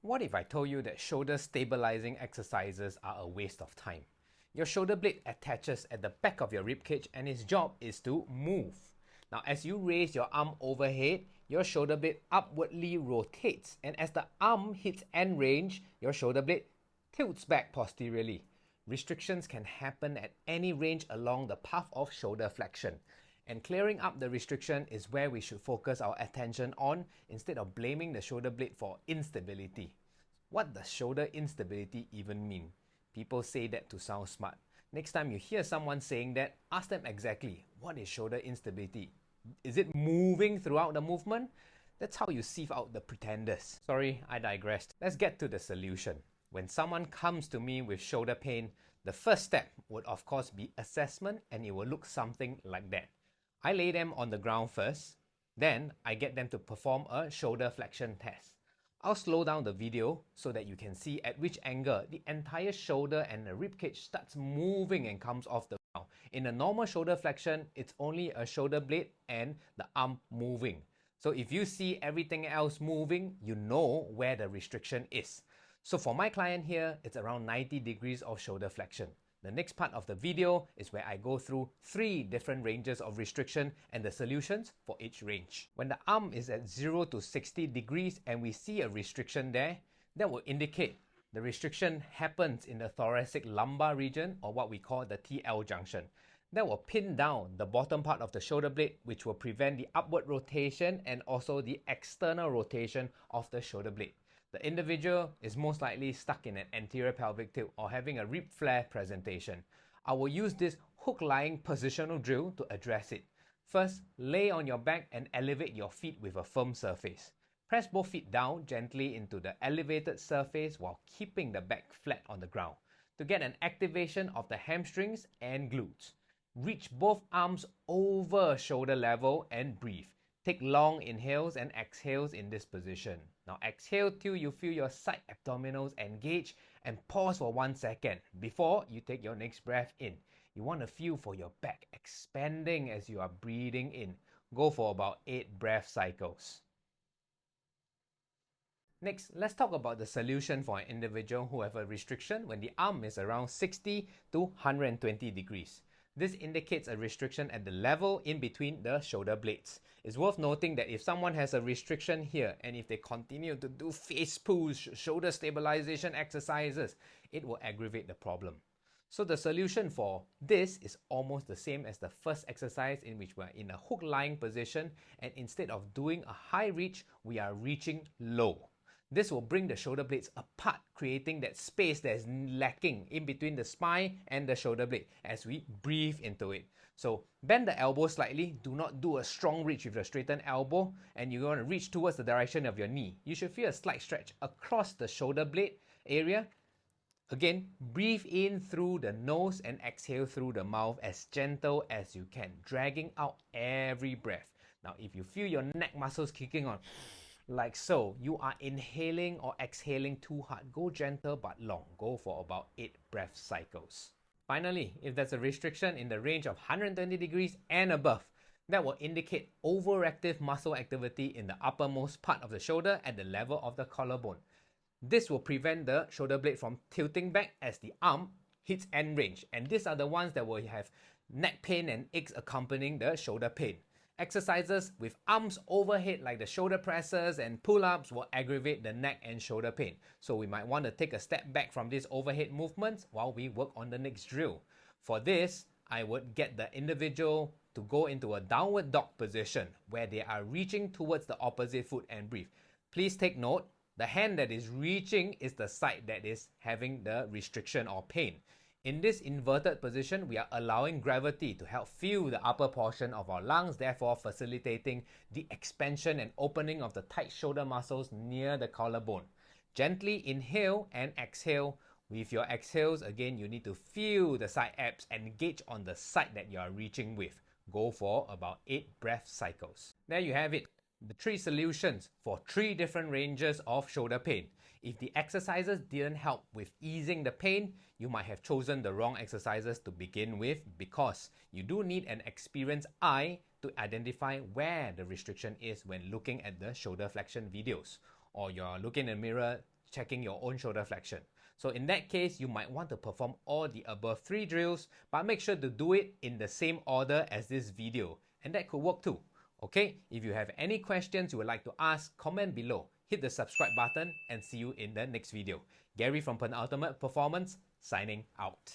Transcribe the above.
What if I told you that shoulder stabilizing exercises are a waste of time? Your shoulder blade attaches at the back of your ribcage and its job is to move. Now, as you raise your arm overhead, your shoulder blade upwardly rotates, and as the arm hits end range, your shoulder blade tilts back posteriorly. Restrictions can happen at any range along the path of shoulder flexion. And clearing up the restriction is where we should focus our attention on instead of blaming the shoulder blade for instability. What does shoulder instability even mean? People say that to sound smart. Next time you hear someone saying that, ask them exactly, what is shoulder instability? Is it moving throughout the movement? That's how you sieve out the pretenders. Sorry, I digressed. Let's get to the solution. When someone comes to me with shoulder pain, the first step would of course be assessment, and it will look something like that. I lay them on the ground first, then I get them to perform a shoulder flexion test. I'll slow down the video so that you can see at which angle the entire shoulder and the ribcage starts moving and comes off the ground. In a normal shoulder flexion, it's only a shoulder blade and the arm moving. So if you see everything else moving, you know where the restriction is. So for my client here, it's around 90 degrees of shoulder flexion. The next part of the video is where I go through 3 different ranges of restriction and the solutions for each range. When the arm is at 0 to 60 degrees and we see a restriction there, that will indicate the restriction happens in the thoracic lumbar region, or what we call the TL junction. That will pin down the bottom part of the shoulder blade, which will prevent the upward rotation and also the external rotation of the shoulder blade. The individual is most likely stuck in an anterior pelvic tilt or having a rib flare presentation. I will use this hook-lying positional drill to address it. First, lay on your back and elevate your feet with a firm surface. Press both feet down gently into the elevated surface while keeping the back flat on the ground to get an activation of the hamstrings and glutes. Reach both arms over shoulder level and breathe. Take long inhales and exhales in this position. Now exhale till you feel your side abdominals engage and pause for 1 second before you take your next breath in. You want to feel for your back expanding as you are breathing in. Go for about 8 breath cycles. Next, let's talk about the solution for an individual who have a restriction when the arm is around 60 to 120 degrees. This indicates a restriction at the level in between the shoulder blades. It's worth noting that if someone has a restriction here and if they continue to do face pulls, shoulder stabilization exercises, it will aggravate the problem. So the solution for this is almost the same as the first exercise, in which we're in a hook-lying position, and instead of doing a high reach, we are reaching low. This will bring the shoulder blades apart, creating that space that is lacking in between the spine and the shoulder blade as we breathe into it. So bend the elbow slightly. Do not do a strong reach with the straightened elbow, and you're going to reach towards the direction of your knee. You should feel a slight stretch across the shoulder blade area. Again, breathe in through the nose and exhale through the mouth as gentle as you can, dragging out every breath. Now, if you feel your neck muscles kicking on, like so, you are inhaling or exhaling too hard. Go gentle but long. Go for about 8 breath cycles. Finally, if there's a restriction in the range of 120 degrees and above, that will indicate overactive muscle activity in the uppermost part of the shoulder at the level of the collarbone. This will prevent the shoulder blade from tilting back as the arm hits end range, and these are the ones that will have neck pain and aches accompanying the shoulder pain. Exercises with arms overhead like the shoulder presses and pull-ups will aggravate the neck and shoulder pain. So we might want to take a step back from these overhead movements while we work on the next drill. For this, I would get the individual to go into a downward dog position where they are reaching towards the opposite foot and breathe. Please take note, the hand that is reaching is the side that is having the restriction or pain. In this inverted position, we are allowing gravity to help fill the upper portion of our lungs, therefore facilitating the expansion and opening of the tight shoulder muscles near the collarbone. Gently inhale and exhale. With your exhales, again, you need to feel the side abs and engage on the side that you are reaching with. Go for about 8 breath cycles. There you have it. The 3 solutions for 3 different ranges of shoulder pain. If the exercises didn't help with easing the pain, you might have chosen the wrong exercises to begin with, because you do need an experienced eye to identify where the restriction is when looking at the shoulder flexion videos. Or you're looking in the mirror checking your own shoulder flexion. So in that case, you might want to perform all the above 3 drills, but make sure to do it in the same order as this video, and that could work too. Okay, if you have any questions you would like to ask, comment below, hit the subscribe button, and see you in the next video. Gary from Penultimate Performance, signing out.